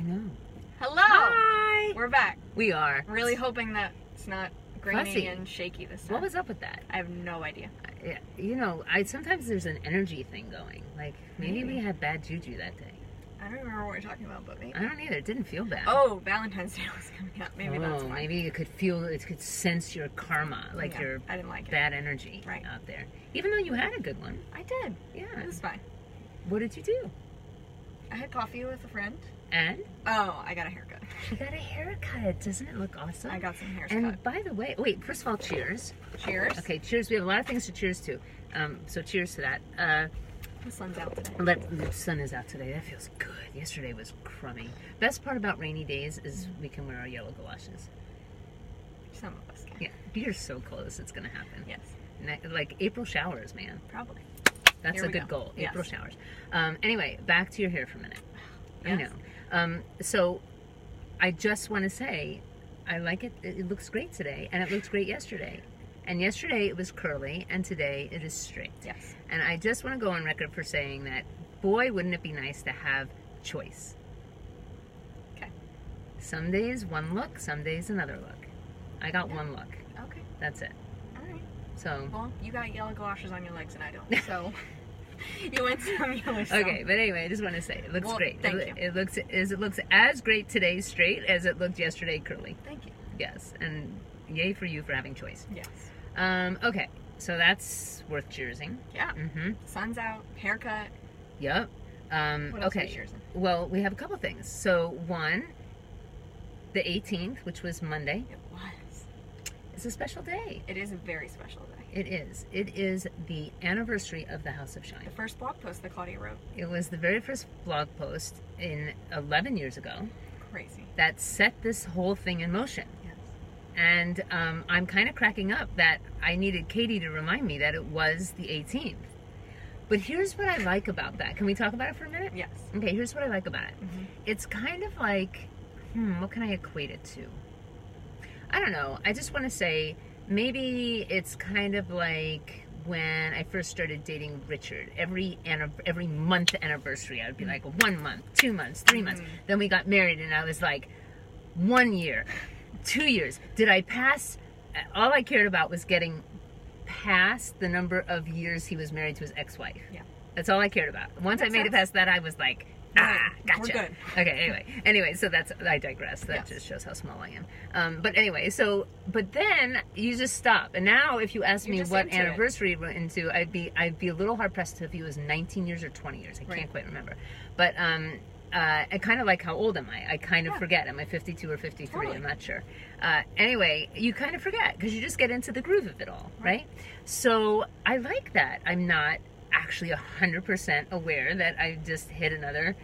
know. Hello! Hi! We're back. We are. Really hoping that it's not grainy Fussy. and shaky this time. What was up with that? I have no idea. You know, sometimes there's an energy thing going. Like, maybe we had bad juju that day. I don't remember what we're talking about, but maybe. I don't either. It didn't feel bad. Oh, Valentine's Day was coming up. Maybe that's why. Maybe it could sense your karma, like your I didn't like bad energy out there. Even though you had a good one. I did. Yeah. It was fine. What did you do? I had coffee with a friend. And? Oh, I got a haircut. She got a haircut. Doesn't it look awesome? I got some haircut. And by the way, wait, first of all, cheers. Cheers. Okay, cheers. We have a lot of things to cheers to. So cheers to that. The sun's out today. The sun is out today. That feels good. Yesterday was crummy. Best part about rainy days is we can wear our yellow galoshes. Some of us can. Yeah, you're so close. It's going to happen. Yes. Like April showers, man. Probably. That's a good goal. Yes. April showers. Anyway, back to your hair for a minute. Yes. I know. So I just want to say, I like it. It looks great today, and it looked great yesterday. And yesterday it was curly, and today it is straight. Yes. And I just want to go on record for saying that, boy, wouldn't it be nice to have choice. Okay. Some days one look, some days another look. I got one look. Okay. That's it. All right. So. Well, you got yellow galoshes on your legs and I don't, so you went some yellow stuff. Okay, but anyway, I just want to say it looks great. Thank you. It looks as great today straight as it looked yesterday curly. Thank you. Yes, and yay for you for having choice. Yes. Okay, so that's worth cheersing. Yeah. Mm-hmm. Sun's out, haircut. Yep. What else are we cheersing? Well, we have a couple things. So one, the 18th, which was Monday. It was. It's a special day. It is a very special day. It is. It is the anniversary of the House of Shine. The first blog post that Claudia wrote. It was the very first blog post in 11 years ago. Crazy. That set this whole thing in motion. Yes. And I'm kind of cracking up that I needed Katie to remind me that it was the 18th. But here's what I like about that. Can we talk about it for a minute? Yes. Okay, here's what I like about it. Mm-hmm. It's kind of like, what can I equate it to? I don't know. I just want to say maybe it's kind of like when I first started dating Richard. Every month anniversary, I would be like 1 month, 2 months, 3 months. Then we got married, and I was like 1 year, 2 years. Did I pass? All I cared about was getting past the number of years he was married to his ex-wife. Yeah. That's all I cared about. Once I made it past that, I was like, gotcha. We're good. Okay, anyway, so I digress. That just shows how small I am. But anyway, but then you just stop. And now if you ask me what anniversary we're into, I'd be a little hard pressed if he was 19 years or 20 years. I can't quite remember. But I kind of like how old am I? I kind of forget. Am I 52 or 53? Totally. I'm not sure. Anyway, you kind of forget because you just get into the groove of it all, right? So I like that. I'm not actually 100% aware that I just hit another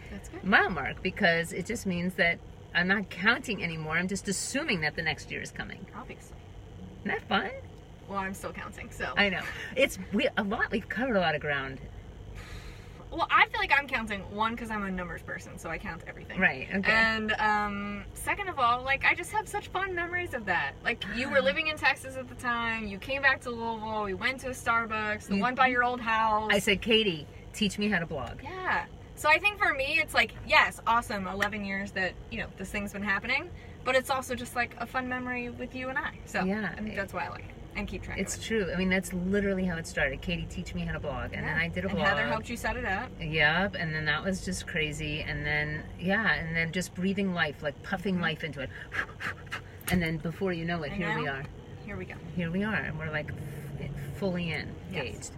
mile mark, because it just means that I'm not counting anymore. I'm just assuming that the next year is coming. Obviously. Isn't that fun? Well, I'm still counting, so. I know. We've covered a lot of ground. Well, I feel like I'm counting, one, because I'm a numbers person, so I count everything. Right, okay. And second of all, like, I just have such fond memories of that. Like, you were living in Texas at the time, you came back to Louisville, we went to a Starbucks, the one by your old house. I said, Katie, teach me how to blog. Yeah. So I think for me, it's like, yes, awesome, 11 years that, this thing's been happening, but it's also just like a fun memory with you and I. So yeah, I think that's why I like it. And keep track of it. It's true. I mean, that's literally how it started. Katie, teach me how to blog. And then I did a blog. And Heather helped you set it up. Yep. And then that was just crazy. And then, and then just breathing life, like puffing life into it. And then before you know it, here we are. Here we go. Here we are. And we're like fully engaged. Yes.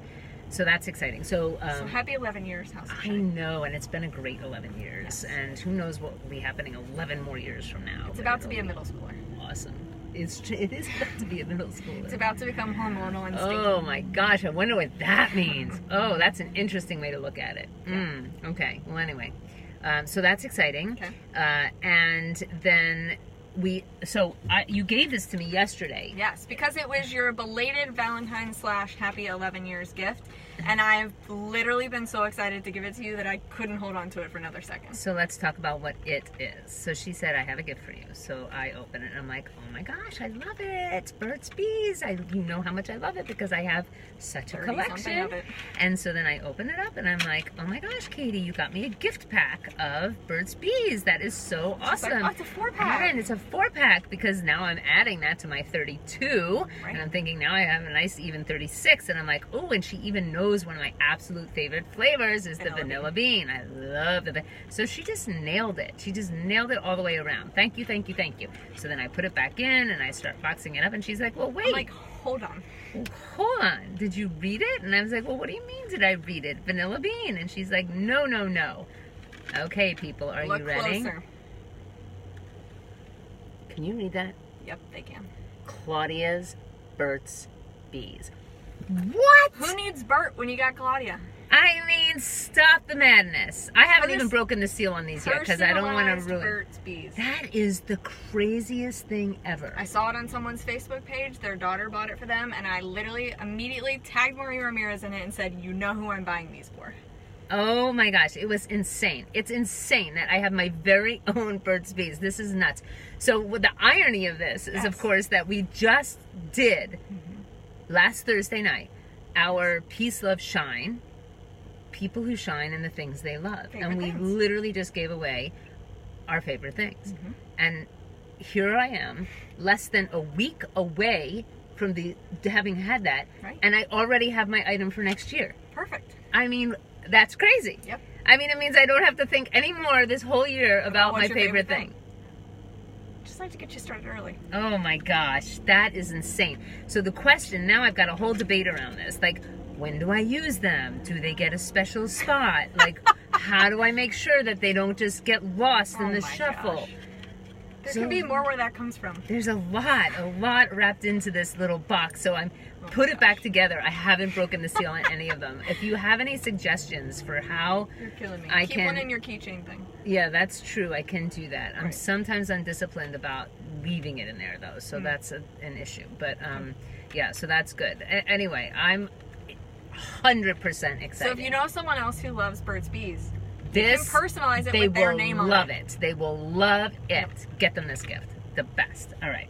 So that's exciting. So happy 11 years, House of Shine. I know, and it's been a great 11 years. Yes. And who knows what will be happening 11 more years from now. It's about to be a middle schooler. Awesome. It is about to be a middle schooler. It's about to become hormonal and stinky. Oh my gosh, I wonder what that means. Oh, that's an interesting way to look at it. Okay, well anyway. So that's exciting. Okay. And then you gave this to me yesterday. Yes, because it was your belated Valentine's / happy 11 years gift. And I've literally been so excited to give it to you that I couldn't hold on to it for another second. So let's talk about what it is. So she said, I have a gift for you. So I open it and I'm like, oh my gosh, I love it. It's Burt's Bees. You know how much I love it because I have such a collection. Of it. And so then I open it up and I'm like, oh my gosh, Katie, you got me a gift pack of Burt's Bees. That is so awesome. Like, oh, it's a 4-pack. And it's a 4-pack because now I'm adding that to my 32. Right. And I'm thinking now I have a nice even 36. And I'm like, oh, and she even knows one of my absolute favorite flavors is the vanilla bean. I love the so she just nailed it. She just nailed it all the way around. Thank you, thank you, thank you. So then I put it back in and I start boxing it up and she's like, well, wait. I'm like, hold on. Hold on. Did you read it? And I was like, well, what do you mean did I read it? Vanilla bean. And she's like, no, no, no. Okay, people, are you ready? Closer. Can you read that? Yep, they can. Claudia's Burt's Bees. What? Who needs Bert when you got Claudia? I mean, stop the madness. I haven't even broken the seal on these yet because I don't want to ruin Burt's Bees. That is the craziest thing ever. I saw it on someone's Facebook page. Their daughter bought it for them, and I literally immediately tagged Marie Ramirez in it and said, you know who I'm buying these for. Oh my gosh, it was insane. It's insane that I have my very own Burt's Bees. This is nuts. So the irony of this is, of course, that we just did last Thursday night our Peace, Love, Shine. People who shine in the things they love. And we literally just gave away our favorite things. And here I am, less than a week away from having had that. Right. And I already have my item for next year. Perfect. I mean, that's crazy. Yep. I mean, it means I don't have to think anymore this whole year about my favorite thing. Just like to get you started early. Oh my gosh, that is insane. So the question, now I've got a whole debate around this. Like, when do I use them? Do they get a special spot? Like, how do I make sure that they don't just get lost in the shuffle? Gosh. There could be more where that comes from. There's a lot wrapped into this little box. So I'm put it back together. I haven't broken the seal on any of them. If you have any suggestions for how You're killing me. I Keep can, one in your keychain thing. Yeah, that's true. I can do that. I'm sometimes undisciplined about leaving it in there though. So that's an issue. But yeah, so that's good. Anyway, I'm 100% excited. So if you know someone else who loves Burt's Bees, this, you can personalize it with their name on it. They will love it. They will love it. Get them this gift. The best. All right.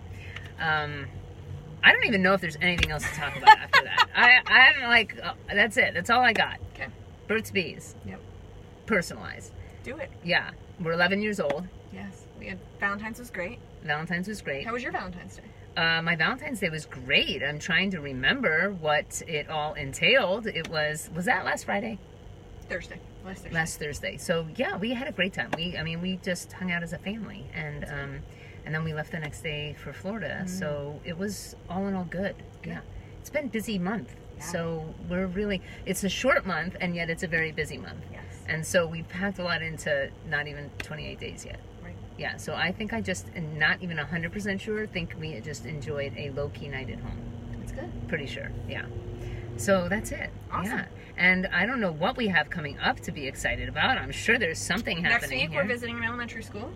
I don't even know if there's anything else to talk about after that. I'm like, that's it. That's all I got. Okay. Burt's Bees. Yep. Personalized. Do it. Yeah. We're 11 years old. Yes. We had Valentine's was great. Valentine's was great. How was your Valentine's Day? My Valentine's Day was great. I'm trying to remember what it all entailed. It was that last Friday? Last Thursday. So yeah, we had a great time. We just hung out as a family, and then we left the next day for Florida. So it was all in all good. Yeah, it's been a busy month. Yeah. So it's a short month, and yet it's a very busy month. Yes. And so we packed a lot into not even 28 days yet. Right. Yeah. So I think I just, not even 100% sure, think we just enjoyed a low-key night at home. That's good. Pretty sure. Yeah. So that's it. Awesome. Yeah. And I don't know what we have coming up to be excited about. I'm sure there's something happening Next week, here. we're visiting an elementary school.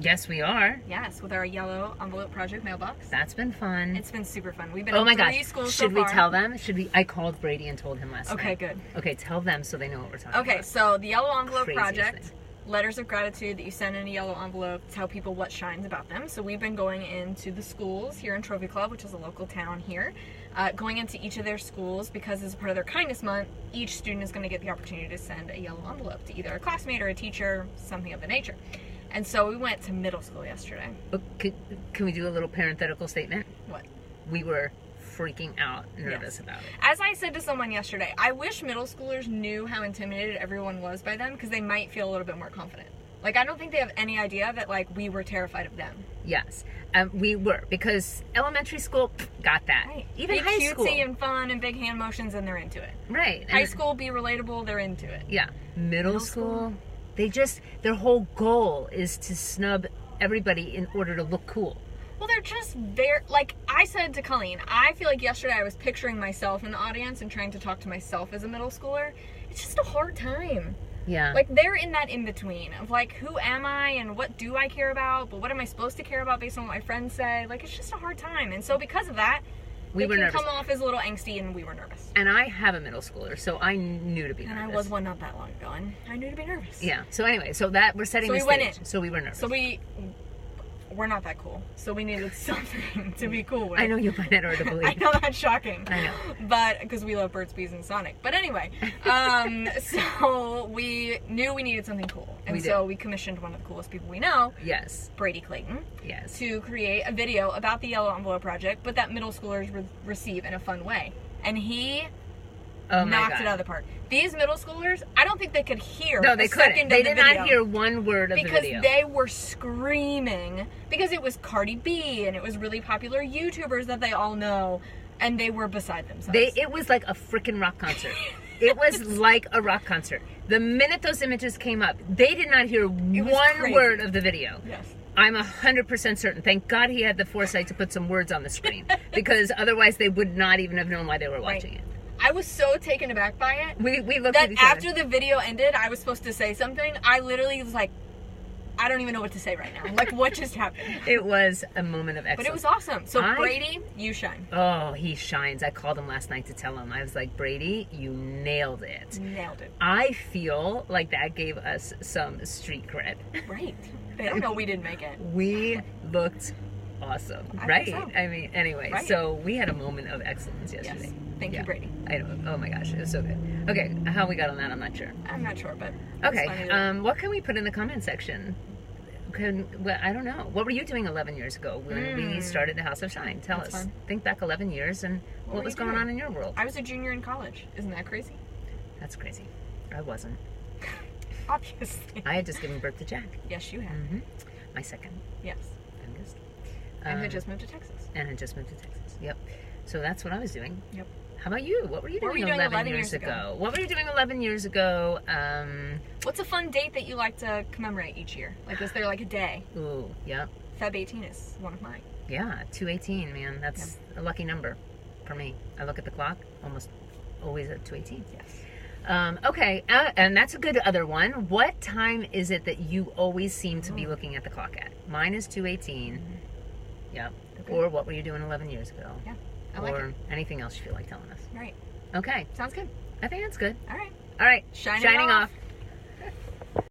Yes, we are. Yes, with our yellow envelope project mailbox. That's been fun. It's been super fun. We've been in 3 schools so far. Should we tell them? I called Brady and told him last night. Okay, good. Okay, tell them so they know what we're talking about. Okay, so the yellow envelope Craziest project, thing. letters of gratitude that you send in a yellow envelope to tell people what shines about them. So we've been going into the schools here in Trophy Club, which is a local town here, going into each of their schools because as a part of their kindness month, each student is going to get the opportunity to send a yellow envelope to either a classmate or a teacher, something of the nature. And so we went to middle school yesterday. Can we do a little parenthetical statement? What? We were freaking out nervous about it. As I said to someone yesterday, I wish middle schoolers knew how intimidated everyone was by them because they might feel a little bit more confident. Like, I don't think they have any idea that, like, we were terrified of them. Yes, we were, because elementary school got that. Right. Even be high school. Cutesy and fun and big hand motions, and they're into it. Right. High school, be relatable, they're into it. Yeah. Middle school, their whole goal is to snub everybody in order to look cool. Well, they're just very, like I said to Colleen, I feel like yesterday I was picturing myself in the audience and trying to talk to myself as a middle schooler. It's just a hard time. Yeah. Like, they're in that in-between of, like, who am I and what do I care about, but what am I supposed to care about based on what my friends say? Like, it's just a hard time. And so because of that, We were nervous. It can come off as a little angsty, and we were nervous. And I have a middle schooler, so I knew to be nervous. And I was one not that long ago, and I knew to be nervous. Yeah. So anyway, so that we're setting the stage. Went in. So we were nervous. So we're not that cool. So we needed something to be cool with. I know you find that hard to believe. I know that's shocking. I know. But because we love Birds, Bees, and Sonic. But anyway, so we knew we needed something cool. And so we commissioned one of the coolest people we know. Yes. Brady Clayton. Yes. To create a video about the Yellow Envelope Project, but that middle schoolers receive in a fun way. And he knocked it out of the park. These middle schoolers, I don't think they could hear. No, they couldn't. They did not hear one word of the video. Because they were screaming. Because it was Cardi B, and it was really popular YouTubers that they all know, and they were beside themselves. It was like a freaking rock concert. It was like a rock concert. The minute those images came up, they did not hear one word of the video. Yes. I'm 100% certain. Thank God he had the foresight to put some words on the screen. Because otherwise they would not even have known why they were watching it. I was so taken aback by it. We looked at each other. After the video ended, I was supposed to say something. I literally was like, I don't even know what to say right now. Like, what just happened? It was a moment of excellence. But it was awesome. So, Brady, you shine. Oh, he shines. I called him last night to tell him. I was like, Brady, you nailed it. Nailed it. I feel like that gave us some street cred. Right. They don't know we didn't make it. We looked awesome. Right? So. I mean, anyway, so we had a moment of excellence yesterday. Yes. Thank you, Brady. I know. Oh my gosh, it was so good. Okay, how we got on that, I'm not sure. I'm not sure, but okay. What can we put in the comment section? I don't know. What were you doing 11 years ago when we started the House of Shine? Tell us. Fun. Think back 11 years and what was going on in your world. I was a junior in college. Isn't that crazy? That's crazy. I wasn't. Obviously. I had just given birth to Jack. Yes, you had. Mm-hmm. My second. Yes. Youngest. And had just moved to Texas. Yep. So that's what I was doing. Yep. How about you? What were you doing 11 years ago? What were you doing 11 years ago? What's a fun date that you like to commemorate each year? Like, is there like a day? Ooh, yeah. Feb 18 is one of mine. Yeah, 2/18, man. That's a lucky number for me. I look at the clock, almost always at 2/18. Yes. Okay, and that's a good other one. What time is it that you always seem to be looking at the clock at? Mine is 2:18. Mm-hmm. Yep. Okay. Or what were you doing 11 years ago? Yeah. I like or anything else you feel like telling us. Right. Okay. Sounds good. I think that's good. All right. All right. Shining off.